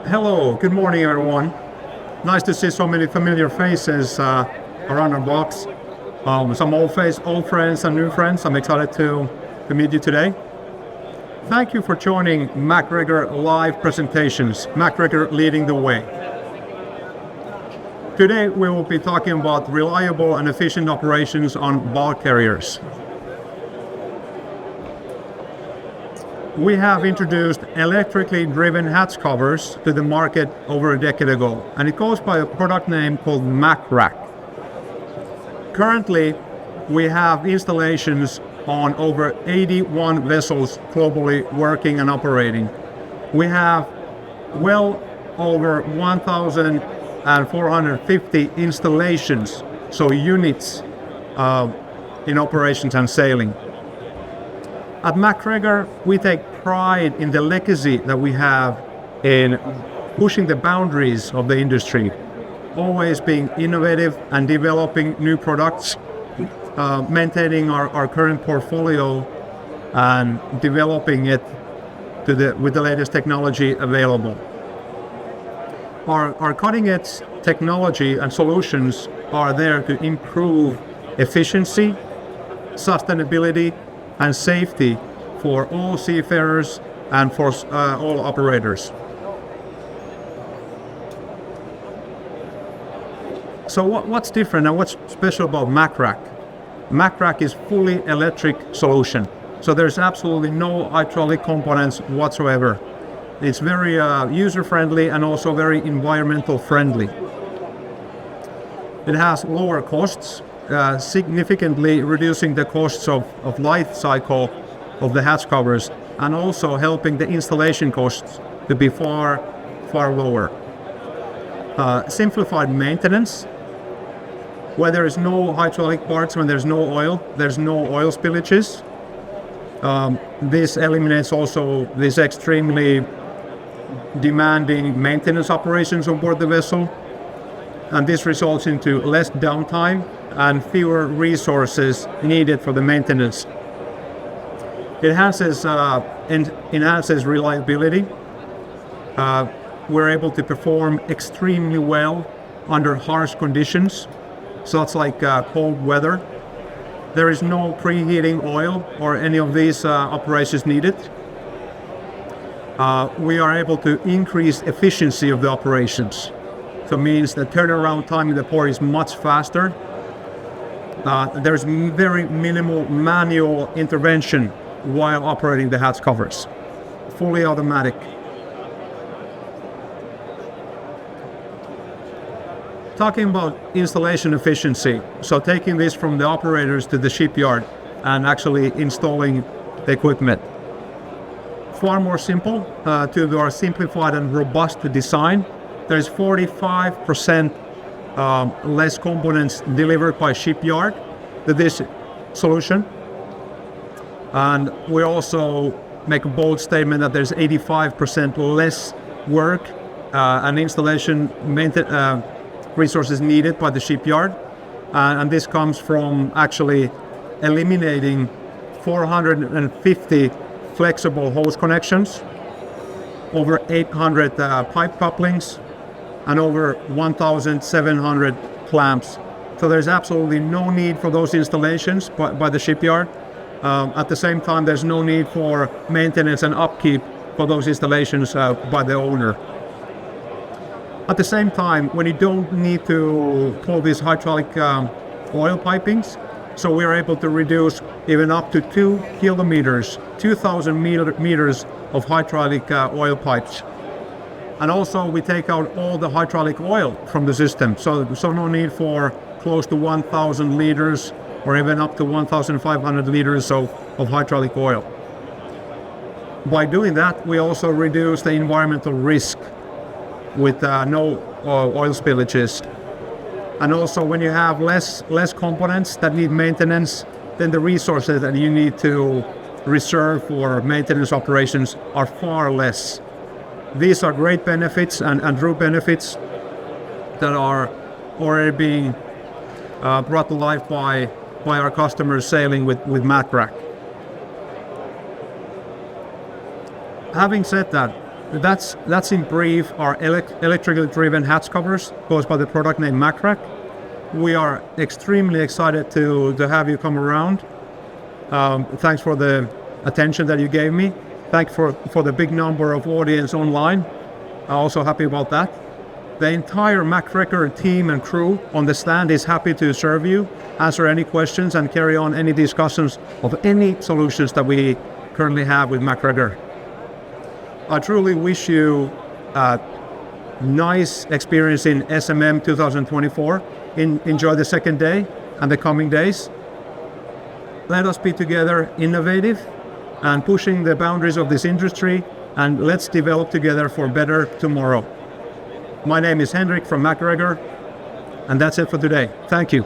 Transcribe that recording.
Hello, good morning everyone. Nice to see so many familiar faces around our box. Some old friends and new friends. I'm excited to meet you today. Thank you for joining MacGregor live presentations, MacGregor leading the way. Today we will be talking about reliable and efficient operations on bulk carriers. We have introduced electrically driven hatch covers to the market over a decade ago, and it goes by a product name called MacRack. Currently, we have installations on over 81 vessels globally working and operating. We have well over 1,450 installations, so units in operations and sailing. At MacGregor, we take pride in the legacy that we have in pushing the boundaries of the industry, always being innovative and developing new products, maintaining our current portfolio and developing it with the latest technology available. Our cutting-edge technology and solutions are there to improve efficiency, sustainability, and safety for all seafarers and for all operators. So what's different and what's special about MacRack? MacRack is fully electric solution, so there's absolutely no hydraulic components whatsoever. It's very user-friendly and also very environmental friendly. It has lower costs, significantly reducing the costs of life cycle of the hatch covers, and also helping the installation costs to be far lower. Simplified maintenance, where there is no hydraulic parts, when there's no oil spillages. This eliminates also these extremely demanding maintenance operations on board the vessel, and this results into less downtime and fewer resources needed for the maintenance. It enhances reliability. We're able to perform extremely well under harsh conditions, such like cold weather. There is no preheating oil or any of these operations needed. We are able to increase efficiency of the operations. So it means the turnaround time in the port is much faster. There's very minimal manual intervention while operating the hatch covers. Fully automatic. Talking about installation efficiency, so taking this from the operators to the shipyard and actually installing the equipment. Far more simple to our simplified and robust design. There's 45% less components delivered by shipyard to this solution. And we also make a bold statement that there's 85% less work and installation resources needed by the shipyard. And this comes from actually eliminating 450 flexible hose connections, over 800 pipe couplings, and over 1,700 clamps. So there's absolutely no need for those installations by the shipyard. At the same time, there's no need for maintenance and upkeep for those installations by the owner. At the same time, when you don't need to pull these hydraulic oil pipings, so we're able to reduce even up to 2 kilometers, 2,000 meters of hydraulic oil pipes. And also we take out all the hydraulic oil from the system, so no need for close to 1,000 liters or even up to 1,500 liters of hydraulic oil. By doing that, we also reduce the environmental risk with no oil spillages. And also when you have less components that need maintenance, then the resources that you need to reserve for maintenance operations are far less. These are great benefits and true benefits that are already being brought to life by our customers sailing with MacRack. Having said that, that's in brief our electrically driven hatch covers, goes by the product name MacRack. We are extremely excited to have you come around. Thanks for the attention that you gave me. Thanks for the big number of audience online. I'm also happy about that. The entire MacGregor team and crew on the stand is happy to serve you, answer any questions, and carry on any discussions of any solutions that we currently have with MacGregor. I truly wish you a nice experience in SMM 2024. Enjoy the second day and the coming days. Let us be together innovative and pushing the boundaries of this industry, and let's develop together for better tomorrow. My name is Henrik from MacGregor, and that's it for today. Thank you.